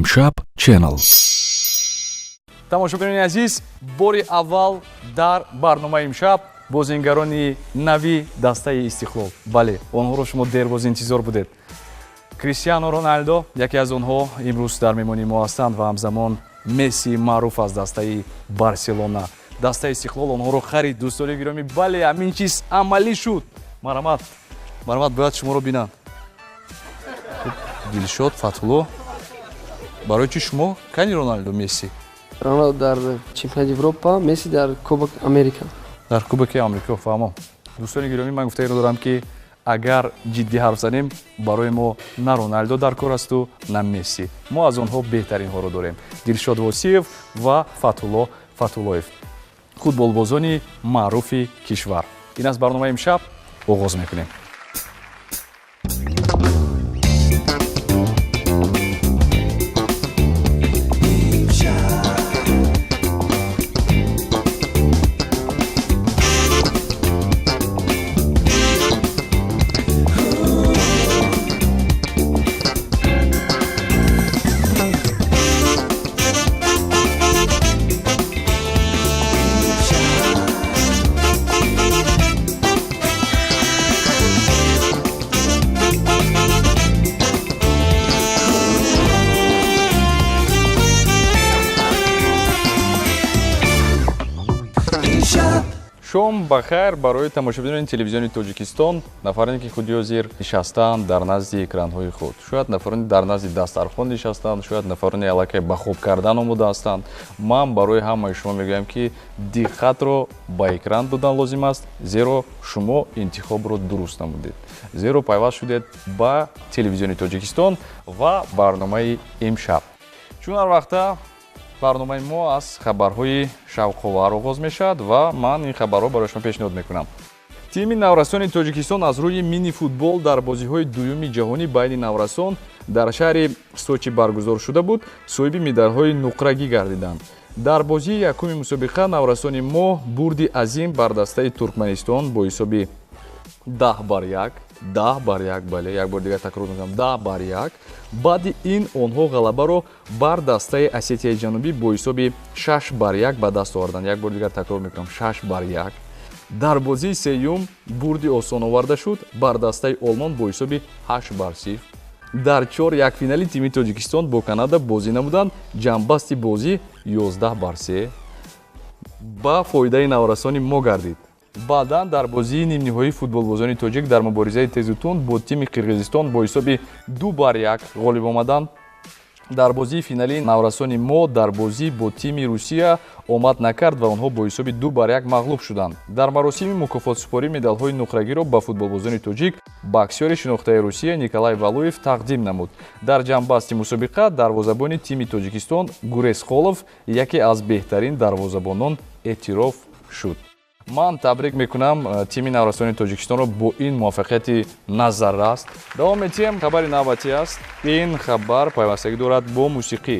имшаб ченнел. тамошобинони азиз, бори аввал дар барномаи имшаб бозингарони нави дастаи Истиқлол. Бале, онҳоро шумо дербоз интизор будед. Кристиано Роналдо яке аз онҳо имрӯз дар меҳмонии мо ҳастанд ва ҳамзамон Месси маъруф аз дастаи Барселона. Дастаи Истиқлол онҳоро харид. дӯстони гиромӣ, бале, ҳамин чиз амалӣ шуд. Марҳамат бояд шуморо бинанд. Дилшод Фатҳулло, барои чӣ шумо кани Роналдо, Месси? Роналдо дар чемпионати Европа, Месси дар Кубок Америка. Дар Кубоки Амрико, фаҳмам. Дӯстони гиромӣ, ман гуфтаиро дорам ки агар ҷиддӣ ҳарф занем, барои мо на Роналдо дар кор асту, на Месси. Мо аз онҳо беҳтаринҳоро дорем. Дилшод Восиев ва Фатҳулло Фатҳуллоев, футболбозони маъруфи кишвар. Ин аст барномаи имшаб, оғоз мекунем. шом бахайр барои тамошобинони телевизиони Тоҷикистон, нафароне ки худи ҳозир нишастаанд дар назди экранҳои худ. Шояд нафароне дар назди дастархон нишастаанд, шояд нафароне аллакай ба хоб кардан омода ҳастанд. Ман барои ҳамаи шумо мегӯям ки диққатро ба экран додан лозим аст, зеро шумо интихобро дуруст намудед. Зеро пайваст шудед ба телевизиони Тоҷикистон ва барномаи имшаб. Чун ҳар вақта барномаи мо аз хабарҳои шавқовар оғоз мешавад ва ман ин хабарҳо барои шумо пешниҳод мекунам. Тими наврасони Тоҷикистон аз рӯи мини футбол дар бозиҳои дуюми ҷаҳонӣ байни наврасон дар шаҳри Сочи баргузор шуда буд, соҳиби медалҳои нуқрагӣ гардиданд. Дар бозии якуми мусобиқа наврасони мо бурди азим бар дастаи Туркманистон бо ҳисоби 10-1, бале, як бор дигар такрор мекунам, 10-1. баъди ин онҳо ғалабаро бар дастаи Осетияи ҷанубӣ бо ҳисоби 6-1 ба даст оварданд. Як бор дигар такрор мекунам, 6-1. дар бозии сеюм бурди осон оварда шуд бар дастаи Олмон бо ҳисоби 8-0. дар 4-1 тими Тоҷикистон бо Канада бозӣ намуданд, ҷамъбасти бозӣ 11-3 ба фоидаи наврасони мо гардид. баъдан дар бозии нимниҳоии футболбозони тоҷик дар муборизаи тезу тунд бо тими Қирғизистон бо ҳисоби 2-1 ғолиб омаданд. дар бозии финалии наврасони мо дар бозӣ бо тими Русия омад накард ва онҳо бо ҳисоби 2-1 мағлуб шуданд. дар маросими мукофотсупорӣ медалҳои нуқрагиро ба футболбозони тоҷик боксёри шинохтаи Русия Николай Валуев тақдим намуд. дар ҷамъбасти мусобиқа дарвозабони тими Тоҷикистон Гурес Холов яке аз беҳтарин дарвозабонон эътироф шуд. ман табрик мекунам тими наврасони Тоҷикистонро бо ин муваффақияти назарраст. давом метиҳем. хабари навбатӣ аст. ин хабар пайвастагӣ дорад бо мусиқӣ.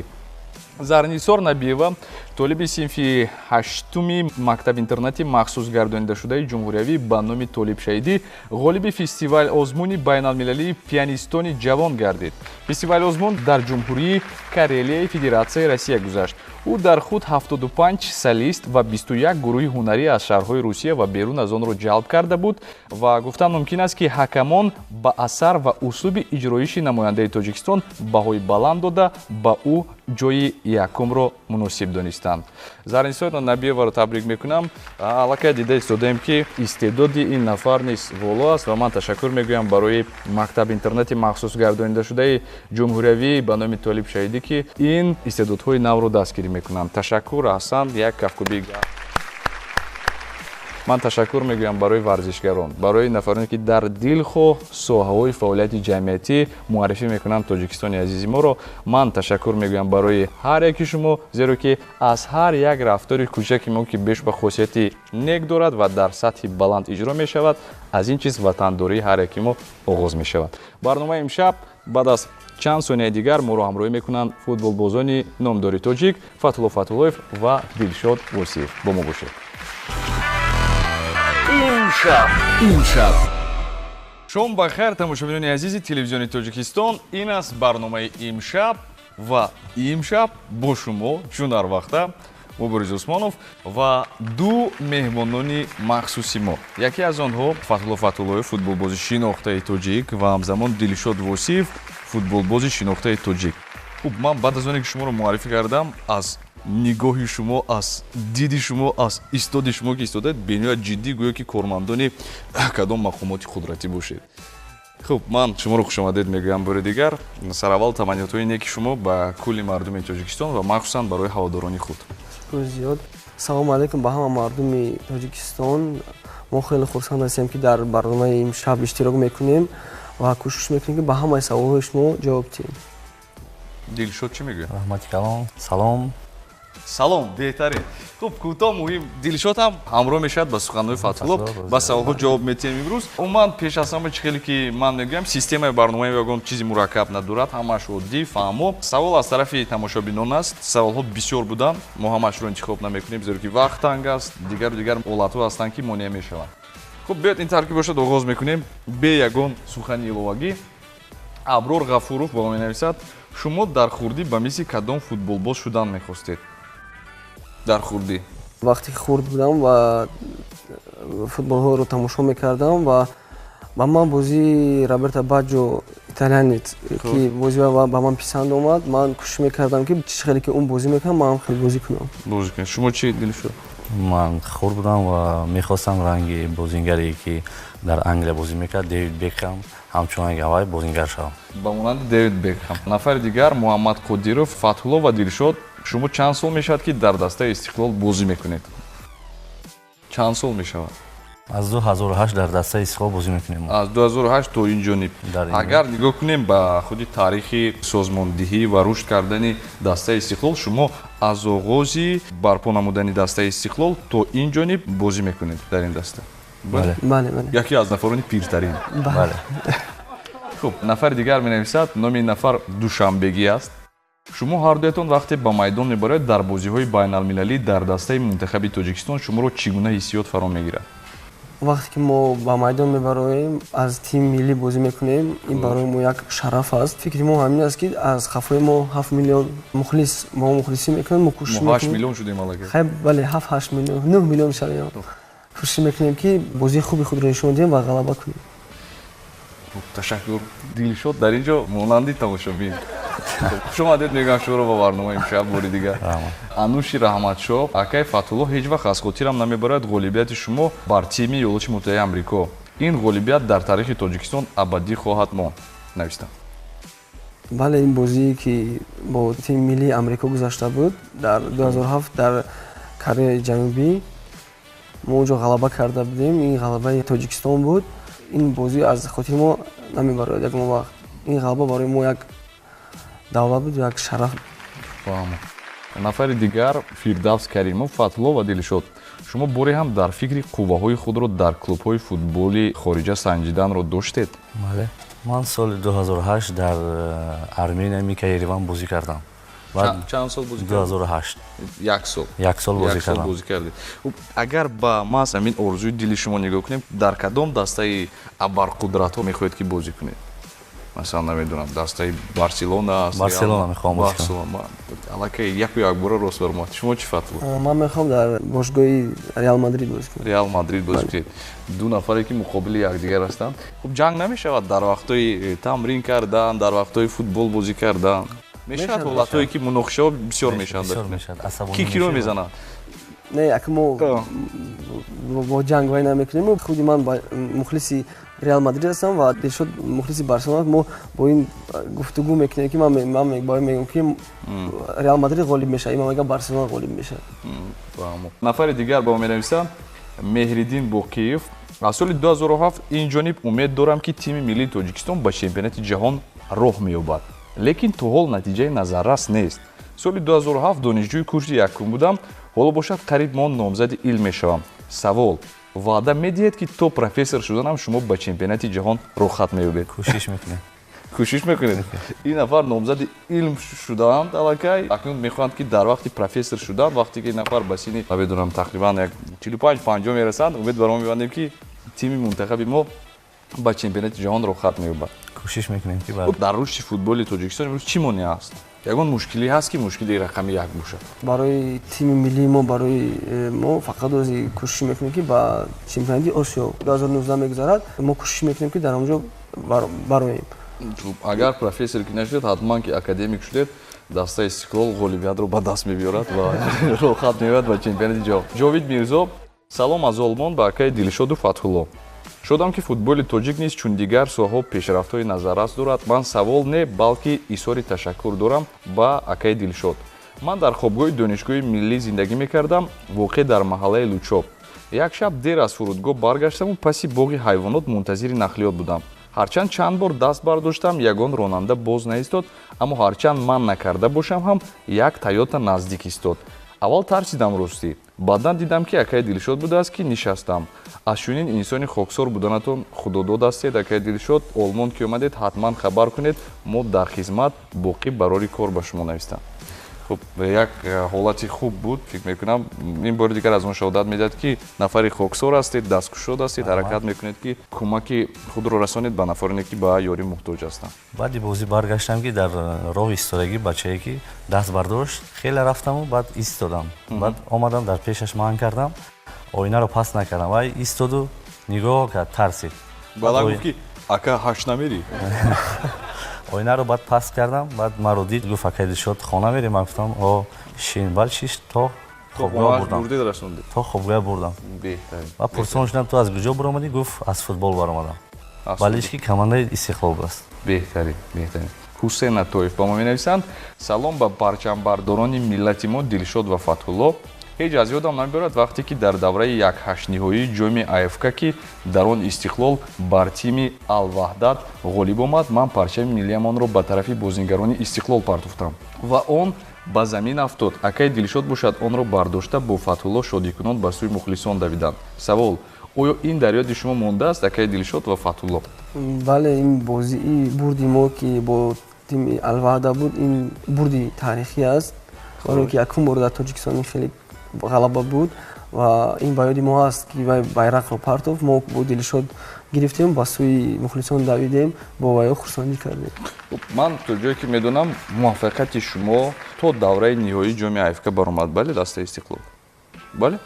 Зарнисор Набиева, толиби синфи 8-уми мактаб-интернати махсус гардонидашудаи ҷумҳуриявӣ ба номи Толиб Шаҳидӣ ғолиби фестивал озмуни байналмилалии пианистони ҷавон гардид. фестивали озмун дар ҷумҳурии Карелияи Федератсияи Россия гузашт. ӯ дар худ 75 солист ва 21 гурӯҳи ҳунарӣ аз шаҳрҳои Русия ва берун аз онро ҷалб карда буд ва гуфтан мумкин аст ки ҳакамон ба асар ва услуби иҷроиши намояндаи Тоҷикистон баҳои баланд дода ба ӯ ҷои якумро муносиб донистанд. Зарнисор Набиеваро табрик мекунам. аллакай дида истодаем ки истеъдоди ин нафар низ воло аст ва ман ташаккур мегӯям барои мактаб интернати махсус гардонидашудаи ҷумҳуриявӣ ба номи Толиб Шаҳидӣ ки ин истеъдодҳои навро дастгирӣ мекунанд. Ташаккур, аҳсан, як кафкӯби гарм. ман ташаккур мегӯям барои варзишгарон, барои нафароне ки дар дилхоҳ соҳаҳои фаъолияти ҷамъиятӣ муаррифӣ мекунанд Тоҷикистони азизи моро. ман ташаккур мегӯям барои ҳар яки шумо, зеро ки аз ҳар як рафтори кӯчаки мо ки бешубҳа хосияти нек дорад ва дар сатҳи баланд иҷро мешавад, аз ин чиз ватандории ҳар яки мо оғоз мешавад. барномаи имшаб баъд аз чанд сонияи дигар моро ҳамроҳӣ мекунанд футболбозони номдори тоҷик Фатҳулло Фатҳуллоев ва Дилшод Восиев. бо мо бошед. имшаб. шом бахайр тамошобинони азизи телевизиони Тоҷикистон. ин аст барномаи имшаб. ва имшаб бо шумо чунар вақта Муборис Усмонов ва ду меҳмонони махсуси мо. Яке аз онҳо Фатҳулло Фатҳуллоев, футболбози шинохтаи тоҷик ва ҳамзамон Дилшод Восиф, футболбози шинохтаи тоҷик. Хуб, ман баъд аз оне ки шуморо муаррифӣ кардам, аз нигоҳи шумо, аз диди шумо, аз истоди шумо ки истодаед, бениҳоят ҷиддӣ гӯё ки кормандони кадом мақомоти қудратӣ бошед. Хуб, ман шуморо хушомадед мегӯям бори дигар. Сараввал таманниётҳои неки шумо ба кулли мардуми Тоҷикистон ва махсусан барои ҳаводорони худ. зиёд. Салому алайкум ба ҳама мардуми Тоҷикистон. Мо хеле хурсанд ҳастем ки дар барномаи имшаб иштирок мекунем ва кӯшиш мекунем ки ба ҳамаи саволҳои шумо ҷавоб диҳем. Дилшод чӣ мегӯяд? Раҳмати калом. Салом. Салом, беҳтарин. Хуб, кӯтоҳ муҳим. Дилшод ҳам ҳамроҳ мешавад ба суханҳои Фатҳулло, ба саволҳо ҷавоб медиҳем имрӯз. Умуман пеш аз ҳама чӣ хеле ки ман мегӯям, системаи барномаи ягон чизи мураккаб надорад, ҳамааш оддӣ, фаҳмо. Савол аз тарафи тамошобинон аст. Саволҳо бисёр буданд. Мо ҳамаашро интихоб намекунем, зеро ки вақт танг аст. Дигар ҳолатҳо ҳастанд ки монеъ мешаванд. Хуб, биёед ин таркиб бошад, оғоз мекунем бе ягон сухани иловагӣ. Аброр Ғафуров ба мо менависад: шумо дар хурдӣ ба мисли кадом футболбоз шудан мехостед? Дар хурдӣ вақте ки хурд будам ва футболҳоро тамошо мекардам ва ба ман бозии Роберто Баҷҷо итальянец ки бози ба ман писанд омад, ман кӯшиш мекардам ки чӣ хеле ки он бозӣ мекунад, ман ҳам хеле бозӣ кунам. бозӣ кунед. Шумо чӣ, Дилшод? Ман хурд будам ва мехостам ранги бозингаре ки дар Англия бозӣ мекард, Дэвид Бекхам, ҳамчун авай бозингар шавам. Ба монанди Дэвид Бекхам. Нафари дигар Муҳаммад Қодиров, Фатҳулло ва Дилшод, шумо чанд сол мешавад ки дар дастаи Истиқлол бозӣ мекунед? Чанд сол мешавад? Аз 2008 дар дастаи Истиқлол бозӣ мекунем. Аз 2008 то инҷониб. Агар нигоҳ кунем ба худи таърихи созмондиҳӣ ва рушд кардани дастаи Истиқлол, шумо аз оғози барпо намудани дастаи Истиқлол то инҷониб бозӣ мекунед дар ин даста. Бале. Бале, бале. Яке аз нафарони пиртарин. Бале. Хуб, нафари дигар менависад, номи ин нафар Душанбегӣ аст. Шумо ҳардуятон вақте ба майдон мебароед дар бозиҳои байналмилалӣ дар дастаи мунтахаби Тоҷикистон, шуморо чӣ гуна ҳиссиёт фаро мегирад? вақте ки мо ба майдон мебароем, аз тими миллӣ бозӣ мекунем, ин барои мо як шараф аст. фикри мо ҳамин аст ки аз хафои мо 7 миллион мухлис мо мухлисӣ мекунем, мо кӯшиш Мо 8 мекунем. миллион шудем аллакай. Хайр, бале, 7-8 миллион, 9 миллион шавем. кӯшиш мекунем ки бозии хуби худро нишон диҳем ва ғалаба кунем. Ташаккур. Дилшод дар ин ҷо монанди тамошобин. Хуш омадед мегӯям шуморо ба барномаи имшаб бори дигар. Ануши Раҳматшоҳ, акай Фатҳулло ҳеҷ вақт аз хотирам намебарад ғолибияти шумо бар тими Иёлоти Муттаҳидаи Амрико. Ин ғолибият дар таърихи Тоҷикистон абадӣ хоҳад монд, навистам. бале, ин бозие ки бо тими миллии Амрико гузашта буд дар 2007 дар Кореяи Ҷанубӣ, мо онҷо ғалаба карда будем. Ин ғалабаи Тоҷикистон буд. ин бозӣ аз хотири мо намебарояд ягон вақт. ин ғалаба барои мо як давлат буд, як шараф. Нафари дигар Фирдавс Каримов, Фатҳулло ва Дилшод. Шумо боре ҳам дар фикри қувваҳои худро дар клубҳои футболи хориҷа санҷиданро доштед? Бале. Ман соли 2008 дар Армения Мика Ереван бозӣ кардам. Чанд сол бозӣ кардед? 2008. Як сол. Як сол бозӣ Як сол кардам. бозӣ кардед. Агар ба мас ҳамин орзуи дили шумо нигоҳ кунем, дар кадом дастаи абарқудратҳо мехоҳед ки бозӣ кунед? Масалан, намедонам, дастаи Барселона аст. Барселона мехоҳам бозӣ кунам. Аллакай яку як бора рост бармад. Шумо чӣ Фатҳулло? ман мехоҳам дар бошгоҳи Реал Мадрид бозӣ кунам. Реал Мадрид бозӣ кунед. Ду нафаре ки муқобили якдигар ҳастанд. Хуб, ҷанг намешавад дар вақтҳои тамрин кардан, дар вақтҳои футбол бозӣ кардан? Мешавад ҳолатҳое ки мунохишаҳо бисёр мешаванд. Бисёр мешавад. Асабонӣ Ки киро мешавад. мезанад? не як мо бо ҷанг вай намекунем. худи ман мухлиси Реал Мадрид ҳастам ва Дилшод мухлиси Барселона. мо бо ин гуфтугӯ мекунем ки ман мегӯям ки Реал Мадрид ғолиб мешавад, ман мегӯям Барселона ғолиб мешавад. Нафари дигар ба мо менависад Меҳриддин Боқиев. Аз соли 2007 ин ҷониб умед дорам ки тими миллии Тоҷикистон ба чемпионати ҷаҳон роҳ меёбад, лекин то ҳол натиҷаи назаррас нест. Соли 2007 донишҷӯи курси якум будам, ҳоло бошад қариб мон номзади илм мешавам. Савол: ваъда медиҳед ки то профессор шуданам шумо ба чемпионати ҷаҳон роҳхат меёбед? Кӯшиш мекунем. кӯшиш мекунед? ин нафар номзади илм шудаанд аллакай, акнун мехоҳанд ки дар вақти профессор шудан, вақте ки ин нафар ба синни намедонам тақрибан як 45-50 мерасанд, умед бар мо мебандем ки тими мунтахаби мо ба чемпионати ҷаҳон роҳхат меёбад. Кӯшиш мекунем ки дар рушди футболи Тоҷикистон имрӯз чӣ монеъ аст? ягон мушкилӣ ҳаст ки мушкили рақами 1 бошад. барои тими миллии мо барои мо фақат ози кӯшиш мекунем ки ба чемпионати Осиё 2019 мегузарад, мо кӯшиш мекунем ки дар онҷо бароем. Агар профессор ки нашудед, ҳатман ки академик шудед, дастаи Истиқлол ғолибиятро ба даст мебиёрад ва рохат меояд ба чемпионати ҷаҳон. Ҷовид Мирзо: салом аз Олмон ба акаи Дилшоду Фатҳулло. Шудам ки футболи тоҷик низ чун дигар соҳаҳо пешрафтҳои назаррас дорад. Ман савол не, балки изҳори ташаккур дорам ба акаи Дилшод. Ман дар хобгоҳи донишгоҳи миллӣ зиндагӣ мекардам, воқеъ дар маҳаллаи Лучоб. Як шаб дер аз фурудгоҳ баргаштаму паси боғи ҳайвонот мунтазири нақлиёт будам. ҳарчанд чанд бор даст бардоштам, ягон ронанда боз наистод, аммо ҳарчанд ман накарда бошам ҳам, як Тойота наздик истод. аввал тарсидам ростӣ, баъдан дидам ки акаи Дилшод будааст ки нишастам. аз чунин инсони хоксор буданатон худодод ҳастед. акаи Дилшод, Олмон ки омадед, ҳатман хабар кунед, мо дар хизмат, боқӣ барори кор ба шумо навистам. Хуб, як ҳолати хуб буд, фикр мекунам ин бори дигар аз он шаҳодат медиҳад ки нафари хоксор ҳастед, дасткушод ҳастед, ҳаракат мекунед ки кӯмаки худро расонед ба нафароне ки ба ёрӣ муҳтоҷ ҳастанд. баъди бозӣ баргаштам ки дар роҳ истодагӣ бачае ки даст бардошт, хеле рафтаму баъд истодам. баъд омадам дар пешаш маҳн кардам, оинаро пас накардам, вай истоду нигоҳ кард, тарсид. баъдан гуфт ки ака ҳаш намерӣ? оинаро баъд пас кардам, баъд маро дид, гуфт акаи Дилшод хона мерем? Ман гуфтам о шин, бал чиш то хобгоҳ бурдам. То хобгоҳ бурдам. ва пурсон шудам ту аз куҷо буромадӣ? Гуфт аз футбол баромадам. балиш ки командаи Истиқлол аст. беҳтарин. Ҳусейн Натоев ба мо менависанд: салом ба парчамбардорони миллати мо Дилшод ва Фатҳулло. ҳеҷ аз ёдам намебарад вақте ки дар давраи як ҳаштниҳоии ҷоми АФК ки дар он Истиқлол бар тими Ал-Ваҳдат ғолиб омад, ман парчами миллиамонро ба тарафи бозингарони Истиқлол партофтам ва он ба замин афтод. акаи Дилшод бошад онро бардошта бо Фатҳулло шодикунон ба сӯи мухлисон давиданд. савол: оё ин дар ёди шумо мондааст акаи Дилшод ва Фатҳулло? бале, ин бозии бурди мо ки бо тими Ал-Ваҳда буд, ин бурди таърихӣ аст, барое ки якум бор дар Тоҷикистон хеле ғалаба буд ва ин ба ёди мо аст ки вай байрақро партофт. мо бо Дилшод гирифтем, ба сӯи мухлисон давидем, бо вайо хурсандӣ кардем. ман то ҷое ки медонам, муваффақияти шумо то давраи ниҳоии ҷоми АФК баромад, бале, дастаи Истиқлол? бале?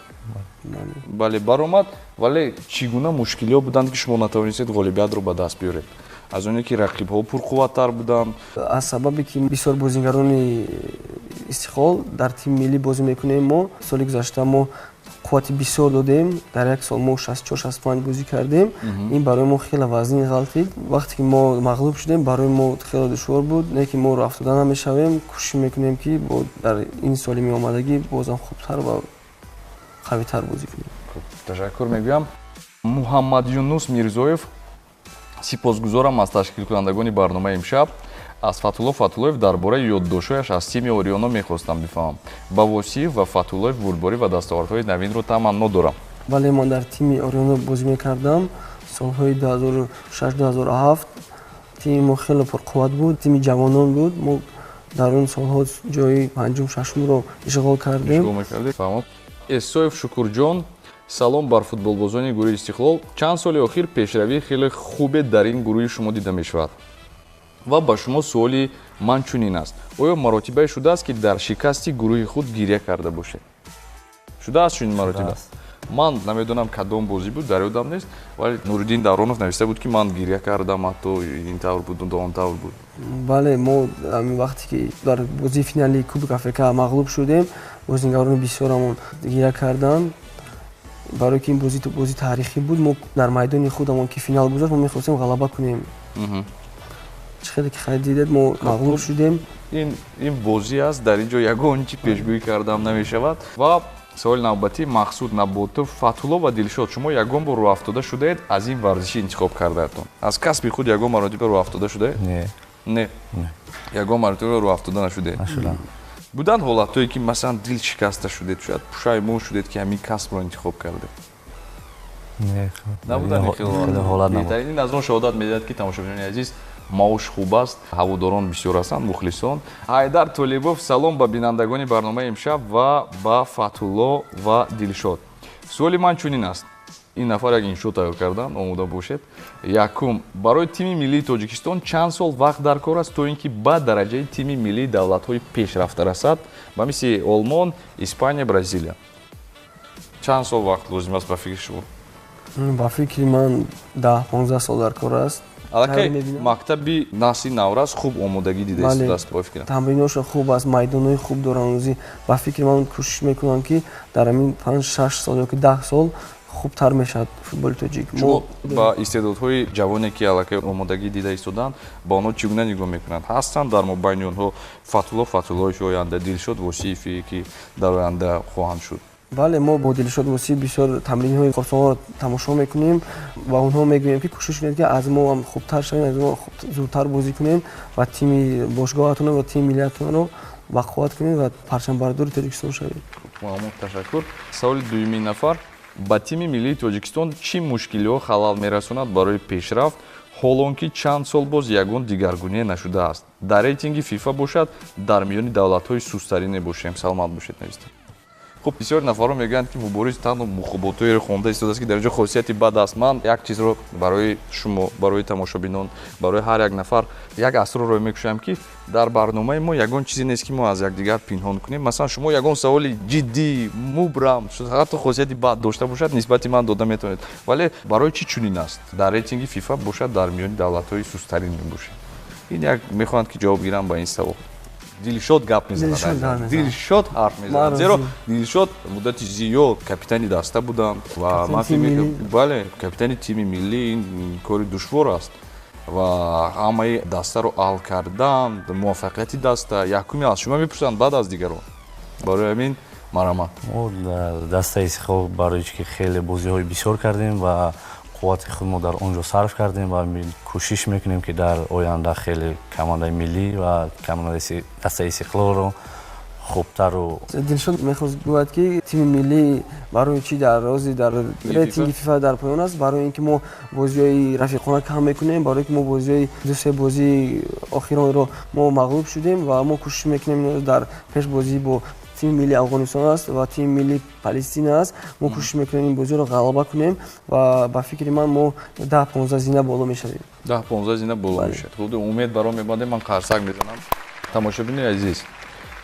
бале, баромад, вале чӣ гуна мушкилиҳо буданд ки шумо натавонистед ғолибиятро ба даст биёред? аз оне ки рақибҳо пурқувваттар буданд? аз сабабе ки бисёр бозингарони Истиқлол дар тими миллӣ бозӣ мекунем. мо соли гузашта мо қуввати бисёр додем, дар як сол мо 64-65 бозӣ кардем. ин барои мо хеле вазнин ғалтид. вақте ки мо мағлуб шудем, барои мо хеле душвор буд, не ки мо рафтода намешавем, кӯшиш мекунем ки дар ин соли меомадагӣ бозам хубтар ва қавитар бозӣ кунем. ташаккур мегӯям. Муҳаммад Юнус Мирзоев: сипосгузорам аз ташкилкунандагони барномаи имшаб. аз Фатҳулло Фатҳуллоев дар бораи ёддоштҳояш аз тими Ориона мехостам бифаҳмам. ба Восиев ва Фатҳуллоев бурдборӣ ва дастовардҳои навинро таманно дорам. бале, ман дар тими Ориона бозӣ мекардам солҳои 2006-2007. тими мо хеле пурқувват буд, тими ҷавонон буд. мо дар он солҳо ҷои панҷум-шашумро ишғол кардем. Эсоев Шукурҷон: салом бар футболбозони гурӯҳи Истиқлол. чанд соли охир пешравии хеле хубе дар ин гурӯҳи шумо дида мешавад ва ба шумо суоли ман чунин аст: оё маротибае шудааст ки дар шикасти гурӯҳи худ гирья карда бошед? шудааст чунин маротиба? ман намедонам кадом бозӣ буд, дар ёдам нест, вале Нуриддин Давронов нависта буд ки ман гирья кардам, ҳатто ин тавр буд, он тавр буд. бале, мо ҳамин вақте ки дар бозии финалии Кубок Африка мағлуб шудем, бозингарони бисёрамон гирья карданд, барое ки ин бозӣ таърихӣ буд. мо дар майдони худамон ки финал гузашт, мо мехостем ғалаба кунем. чӣ хеле ки хайр дидед, мо мағлуб шудем. ин бозӣ аст, дар ин ҷо ягон чӣ пешгӯӣ кардам намешавад. ва саволи навбатӣ Мақсуд Наботов: Фатҳулло ва Дилшод, шумо ягон бор роҳафтода шудаед аз ин варзиши интихоб кардаатон? аз касби худ ягон маротиба роҳафтода шудаед? не. ягон маротиба роҳафтода нашудаед? буданд ҳолатҳое ки масалан дил шикаста шудед, шояд пушаймон шудед ки ҳамин касбро интихоб кардед? набуданд ҳолат? ин аз он шаҳодат медиҳад ки тамошобинони азиз, маош хуб аст, ҳаводорон бисёр ҳастанд, мухлисон. Ҳайдар Толибов: салом ба бинандагони барномаи имшаб ва ба Фатҳулло ва Дилшод. суоли ман чунин аст: ин нафар як иншо тайёр кардан, омода бошед. Якум, барои тими миллии Тоҷикистон чанд сол вақт дар кор аст то ин ки ба дараҷаи тими миллии давлатҳои пешрафта расад, ба мисли Олмон, Испания, Бразилия? Чанд сол вақт лозим аст ба фикри шумо? ба фикри ман 10-15 сол дар кор аст. Аллакай мактаби насли наврас хуб омодагӣ дида истодааст ба фикрам. Тамриноша хуб аст, майдонои хуб доранд. Ози ба фикри ман кӯшиш мекунам ки дар ҳамин 5-6 сол ёки 10 сол хубтар мешавад футболи тоҷик. Шумо ба истеъдодҳои ҷавоне ки аллакай омодагӣ дида истоданд, ба онҳо чӣ гуна нигоҳ мекунанд? Ҳастанд дар мобайни онҳо Фатуллоҳи оянда, Дилшод Восиеве ки дар оянда хоҳанд шуд? бале, мо бо Дилшод Восиев бисёр тамринҳои хурсонро тамошо мекунем ва онҳо мегӯем ки кӯшиш кунед ки аз мо ҳам хубтар шавем, аз мо зудтар бозӣ кунем ва тими бошгоҳатонро ва тими миллиятонро бақувват кунем ва парчамбардори Тоҷикистон шавем. Маъмул ташаккур. Саволи дуюмин нафар, ба тими миллии Тоҷикистон чӣ мушкилиҳо халал мерасонад барои пешрафт, ҳолон ки чанд сол боз ягон дигаргуние нашудааст? Дар рейтинги FIFA бошад, дар миёни давлатҳои сустарине бошем. Саломат бошед нависта. خب بسیار نفرها میگن که مبارز تنها مخاطباتوی خونده است که در اینجا خاصیتی بد است. من یک چیز رو برای شما، برای تماشابینان، برای هر یک نفر یک اسرار رو میگویم که در برنامه ما یگان چیزی نیست که ما از یکدیگر پنهان کنیم. مثلا شما یگان سوال جدی مبرم حتی خاصیتی بد داشته باشد نسبت من داده میتونید، ولی برای چی چنین است؟ در ریتینگ فیفا باشد در میان دولت‌های سست‌ترین باشه. این یک میخواند که جواب گیرم با این سوال. Дилшод гап мезанад. Дилшод ҳарф мезанад. Зеро Дилшод муддати зиёд капитани даста буданд ва ман фикр мекунам, бале, капитани тими миллӣ ин кори душвор аст ва ҳамаи дастаро аҳл кардан, муваффақияти даста якуми аз шумо мепурсанд баъд аз дигарон. Барои ҳамин марамат. мо дастаи сихоб барои ки хеле бозиҳои бисёр кардем ва қуввати худмо дар он ҷо сарф кардем ва кӯшиш мекунем ки дар оянда хеле командаи миллӣ ва командаи дастаи Истиқлолро хубтару. Дилшод мехост гӯяд ки тими миллӣ барои чи дар рози дар рейтинги FIFA дар поён аст, барои ин ки мо бозиҳои рафиқона кам мекунем, барои ки мо бозиҳои ду-се бозии охиронро мо мағлуб шудем ва мо кӯшиш мекунем дар пеш бозӣ бо тими миллии Афғонистон аст ва тими миллии Палестина аст. Мо кӯшиш мекунем ин бозиро ғалаба кунем ва ба фикри ман мо 10-15 зина боло мешавем. 10-15 зина боло мешавад. Худ умед баром мебаде ман қарсак мезанам. Тамошобини азиз,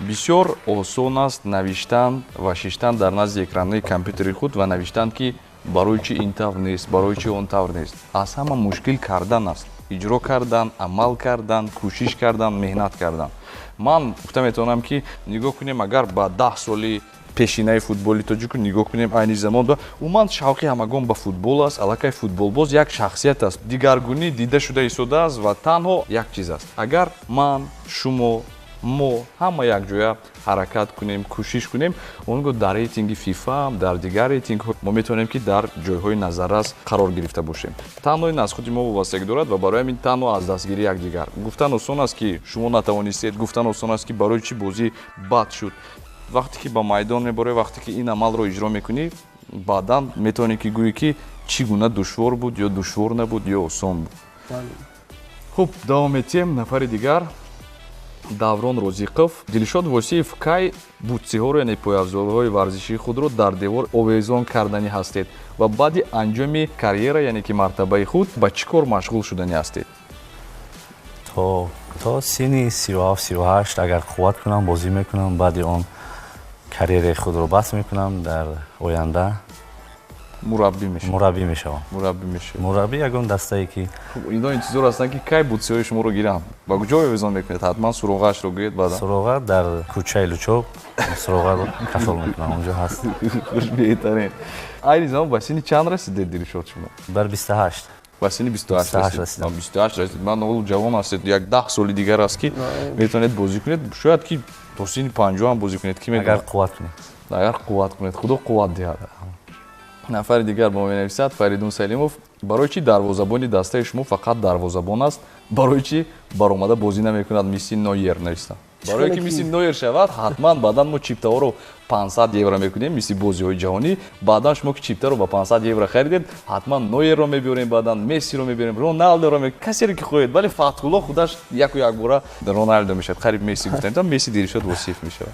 бисёр осон аст навиштан ва шиштан дар назди экранҳои компютери худ ва навиштан ки барои чи ин тавр нест, барои чи он тавр нест. Аз ҳама мушкил кардан аст. Иҷро кардан, амал кардан, кӯшиш кардан, меҳнат кардан. Ман гуфта метавонам ки нигоҳ кунем агар ба 10 соли пешинаи футболи тоҷику нигоҳ кунем айни замон ба умуман шавқи ҳамагон ба футбол аст. Аллакай футболбоз як шахсият аст, дигаргунӣ дида шуда истодааст ва танҳо як чиз аст. Агар ман, шумо, мо ҳама якҷоя ҳаракат кунем, кӯшиш кунем, он гоҳ дар рейтинги FIFA, дар дигар рейтингҳо мо метавонем ки дар ҷойҳои назаррас қарор гирифта бошем. Танҳо ин аз худи мо вобастагӣ дорад ва барои ҳамин танҳо аз дастгирии якдигар. Гуфтан осон аст ки шумо натавонистед, гуфтан осон аст ки барои чӣ бозӣ бад шуд. Вақте ки ба майдон меборӣ, вақте ки ин амалро иҷро мекунӣ, баъдан метавонӣ ки гӯӣ ки чӣ гуна душвор буд ё душвор набуд ё осон буд. Хуб, давом метем. Нафари дигар Даврон Розиқов. Дилшод Восиев кай бутсиҳоро яъне пойафзолиҳои варзишии худро дар девор овезон карданӣ ҳастед ва баъди анҷоми карьера яъне ки мартабаи худ ба чӣ кор машғул шуданӣ ҳастед? То синни 37-38 агар қувват кунам, бозӣ мекунам, баъди он карьераи худро бас мекунам, дар оянда мураббӣ мешавам. Мураббӣ ягон дастае ки ино интизор ҳастанд ки кай бутсиҳои шуморо гиранд. Ба куҷо овезон мекунед? Ҳатман суроғаашро гӯед баъдан? Суроға дар кӯчаи Лучоб суроғаро кашол мекунам, онҷо ҳаст. Беҳтарин. Айни замон ба синни чанд расидед Дилшод шумо? Бар 28. Ба синни 28 расидед. 28 расидед. Ман ҳол ҷавон ҳастед. Як 10 соли дигар аст ки метавонед бозӣ кунед. Шояд ки то синни 50 ҳам бозӣ кунед. Ки агар қувват кунед. Агар қувват кунед. Худо қувват диҳад. нафари дигар ба мо менависад Фаридун Салимов. Барои чӣ дарвозабони дастаи шумо фақат дарвозабон аст? Барои чӣ баромада бозӣ намекунад мисли Нойер нависта? Барое ки мисли Нойер шавад, ҳатман баъдан мо чиптаҳоро 500 евро мекунем мисли бозиҳои ҷаҳонӣ. Баъдан шумо ки чиптаро ба 500 евро харидед, ҳатман Нойерро мебиёрем, баъдан Мессиро мебиёрем, Роналдоро касеро ки хоҳед. Вале Фатҳулло худаш яку як бора Роналдо мешавад. Қариб Месси гуфтем, Месси Дилшод Восиев мешавад.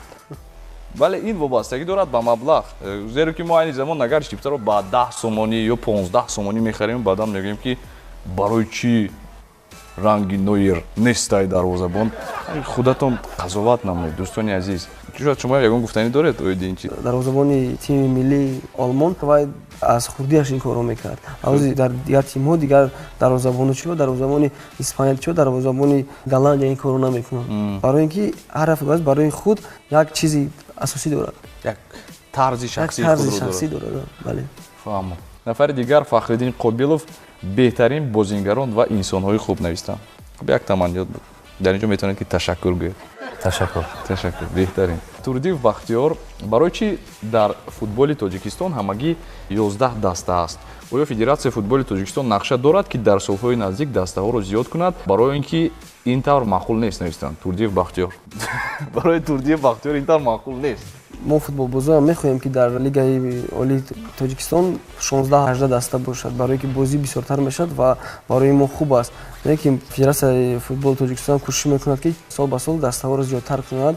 вале ин вобастагӣ дорад ба маблағ, зеро ки мо айни замон агар чипсаро ба 10 сомонӣ ё 15 сомонӣ мехарем, баъдан мегӯем ки барои чӣ ранги ноир нестай дарвозабон. Худатон қазоват намоед, дӯстони азиз. Шояд шумо ягон гуфтанӣ доред Оидин чи? дарвозабони тими миллии Олмон вай аз хурдиаш ин корро мекард. Ҳозир дар дигар тимҳо дигар дарвозабонучиҳо, дарвозабони испаниячиҳо, дарвозабони Голландия ин корро намекунанд. Барои ин ки ҳар рафиқас барои худ як чизи асосӣ дорад. Як тарзи шахсии тарзи худро шахсӣ дорад. дорад. Бале. Фаҳмо. Нафари дигар Фахриддин Қобилов беҳтарин бозингарон ва инсонҳои хуб навистанд. Як таманниёт буд. Дар инҷо метавонед ки ташаккур гӯед. Ташаккур. Ташаккур. Беҳтарин. Турдиев Бахтиёр, барои чӣ дар футболи Тоҷикистон ҳамагӣ 11 даста аст? Оё Федератсияи футболи Тоҷикистон нақша дорад ки дар солҳои наздик дастаҳоро зиёд кунад, барои ин ки ин тавр маъқул нест навистанд? Турдиев Бахтиёр. Барои Турдиев Бахтиёр ин тавр маъқул нест. мо футболбозиам мехоҳем ки дар лигаи олии Тоҷикистон 16-18 даста бошад, барое ки бозӣ бисёртар мешавад ва барои мо хуб аст. Лекин Федератсияи футболи Тоҷикистон кӯшиш мекунад ки сол ба сол дастаҳоро зиёдтар кунад.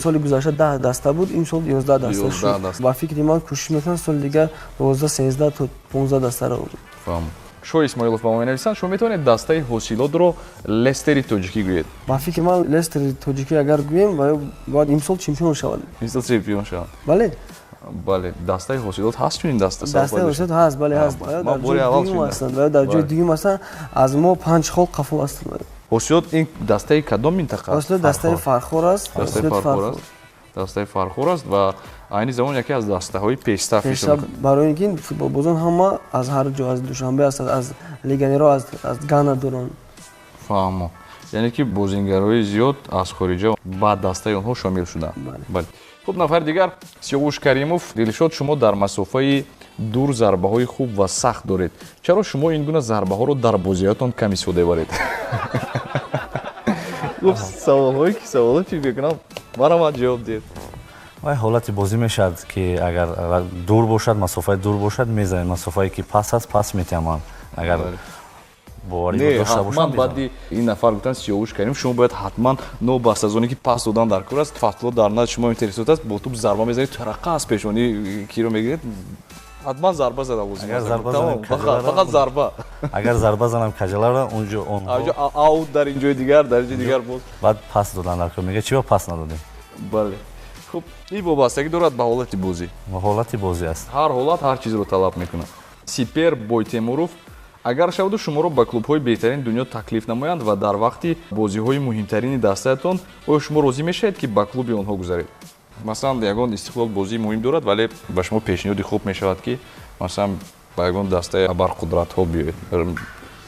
Соли гузашта 10 даста буд, ин сол 11 даста шуд. Ба фикри ман кӯшиш мекунад соли дигар 12-13 то 15 дастаро. Фаҳм. Шоҳ Исмоилов ба мо менависанд, шумо метавонед дастаи ҳосилотро Лестери тоҷикӣ гӯед. Ба фикри ман Лестери тоҷикӣ агар гӯем, бояд имсол чемпион шавад. Имсол чемпион шавад. Бале. Бале, дастаи ҳосилот ҳаст чунин даста? Дастаи ҳосилот ҳаст, бале ҳаст. Дар ҷои дуюм ҳастанд. Аз мо 5 хол қафл ҳастанд. ҳосилот ин дастаи кадом минтақа аст? ҳосилот дастаи Фархор аст. Дастаи Фархор аст ва айни замон яке аз дастаҳои пешсаф. Барои ин ки футболбозон ҳама аз ҳар ҷо, аз Душанбе ҳастанд, аз легионеро аз Гана доранд. Фаҳмо. Яъне ки бозингарои зиёд аз хориҷа ба дастаи онҳо шомил шуданд. Бале. Хуб, нафари дигар Сиёвуш Каримов, Дилшод, шумо дар масофаи дур зарбаҳои хуб ва сахт доред. Чаро шумо ин гуна зарбаҳоро дар бозиятон кам истифода баред? Гуфт саволҳое ки саволо чӣ бекунам? Марамад ҷавоб диҳед. Вай ҳолати бозӣ мешавад ки агар дур бошад, масофаи дур бошад, мезанем. Масофае ки пас аст, пас метавонам. Агар боварӣ дошта бошам, баъди ин нафар гуфтан Сиёвуш Каримов, шумо бояд ҳатман новбаст аз оне ки пас додан дар кор аст, фатло дар назди шумо интересот аст, бо туп зарба мезанед, тарақа аз пешони киро мегиред, ҳатман зарба зада лозим аст. Фақат зарба. Агар зарба занам кажаларо, онҷо онҳо аут дар ин ҷои дигар, дар ҷои дигар боз. Баъд пас додан дар кор, мега чӣ ба пас надодем? Бале. Хуб, ин вобастагӣ дорад ба ҳолати бозӣ. Ба ҳолати бозӣ аст. Ҳар ҳолат ҳар чизро талаб мекунад. Сипер Бойтемуров, агар шаваду шуморо ба клубҳои беҳтарини дунё таклиф намоянд ва дар вақти бозиҳои муҳимтарини дастаятон, оё шумо розӣ мешавед ки ба клуби онҳо гузаред? Масалан, ягон Истиқлол бозии муҳим дорад, вале ба шумо пешниҳоди хуб мешавад ки масалан ба ягон дастаи абарқудратҳо биёед.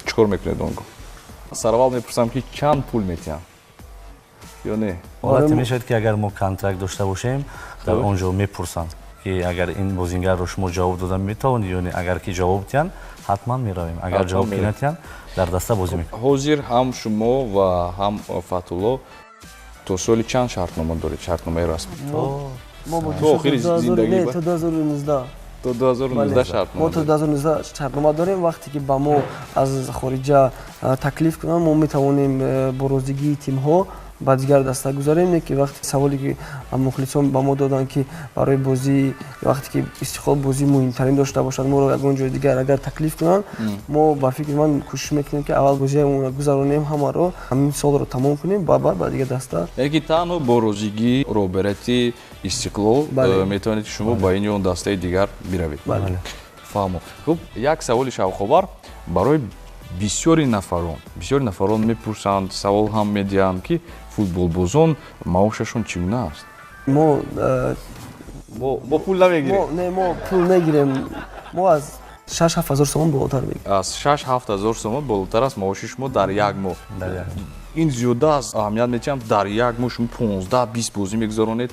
Чӣ кор мекунед он гоҳ? Сараввал мепурсам ки чанд пул метиҳанд? Ё не? ҳолате мешавад ки агар мо контракт дошта бошем, дар он ҷо мепурсанд ки агар ин бозингарро шумо ҷавоб дода метавонед ё не. Агар ки ҷавоб диҳанд, ҳатман меравем. Агар ҷавоб ки надиҳанд, дар даста бозӣ мекунем. Ҳозир ҳам шумо ва ҳам Фатулло то соли чанд шартнома доред? Шартномаи расмӣ? То охири зиндагӣ? То 2019. То 2019 шартнома. Мо то 2019 шартнома дорем. Вақте ки ба мо аз хориҷа таклиф кунанд, мо метавонем бо розигии тимҳо ба дигар даста гузарем. Не ки вақти саволе ки мухлисон ба мо доданд ки барои бозӣ вақте ки Истиқлол бозии муҳимтарин дошта бошад, моро ягон ҷои дигар агар таклиф кунанд, мо ба фикри ман кӯшиш мекунем ки аввал бозиямонро гузаронем, ҳамаро ҳамин солро тамом кунем, баъд ба дигар даста. Яъне ки танҳо бо розигии роберати Истиқлол метавонед ки шумо ба ин ё он дастаи дигар биравед. Фаҳмо. Хуб, як саволи шавқовар барои бисёри нафарон мепурсанд, савол ҳам медиҳанд ки футболбозон маошашон чӣ гуна аст? Мо пул намегирем? Не, мо пул мегирем. Мо аз 6-7 ҳазор сомон болотар мегирем. Аз 6-7 ҳазор сомон болотар аст маоши шумо дар як моҳ. Ин зиёда аст. Аҳамият метиҳам дар як моҳ шумо 15-20 бозӣ мегузаронед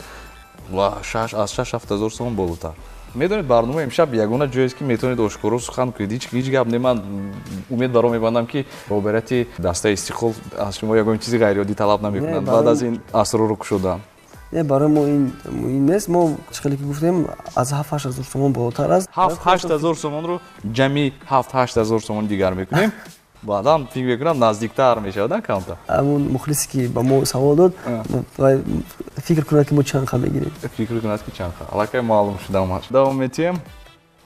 ва аз 6-7 ҳазор сомон болотар. Медонед, барнома имшаб ягона ҷоест ки метавонед ошкоро сухан кунед. Ҳеҷ гап не. Ман умед баро мебандам ки роберати дастаи Истиқлол аз шумо ягон чизи ғайриоддӣ талаб намекунад баъд аз ин асрору кушодан. Не, барои мо ин нест. Мо чӣ хеле ки гуфтем, аз 7-8 ҳазор сомон болотар аст. 7-8 ҳазор сомонро ҷамъи 7-8 ҳазор сомон дигар мекунем. баъдан фикр мекунам наздиктар мешавад камтар. Ҳамун мухлисе ки ба мо савол дод, фикр кунад ки мо чанд ха мегирем. фикр кунад ки чанд ха. Аллакай маълум шудам. Давом метиҳем.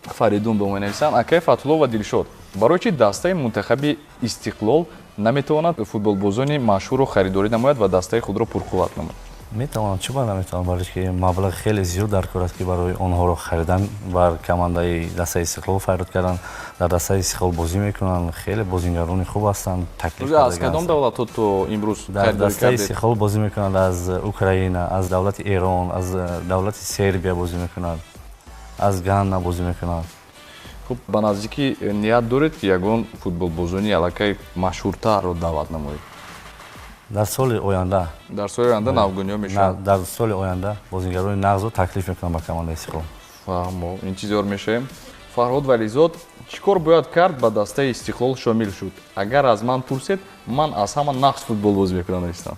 Фаридун ба мо менависанд. Акай Фатҳулло ва Дилшод. Барои чи дастаи мунтахаби Истиқлол наметавонад футболбозони машҳурро харидорӣ намояд ва дастаи худро пурқувват намояд? метавонам, чиба наметавонам, барои ки маблағ хеле зиёд дар кор аст ки барои онҳоро харидан бар командаи дастаи Истиқлол фарид кардан, дар дастаи Истиқлол бозӣ мекунанд, хеле бозингарони хуб ҳастанд, таклиф аз кадом давлатҳо то имрӯз дар дастаи Истиқлол бозӣ мекунанд? Аз Украина, аз давлати Эрон, аз давлати Сербия бозӣ мекунанд, аз Ганна бозӣ мекунанд. Хуб, ба наздики ният доред ки ягон футболбозони аллакай машҳуртарро даъват намоед? дар соли оянда навгониҳо мешаванд. дар соли оянда бозингарони нағзро таклиф мекунам ба командаи Истиқлол. Фаҳмо, интизор мешавем. Фарҳод Вализод, чӣ кор бояд кард ба дастаи Истиқлол шомил шуд? Агар аз ман пурсед, ман аз ҳама нағз футбол бозӣ мекунам навистам.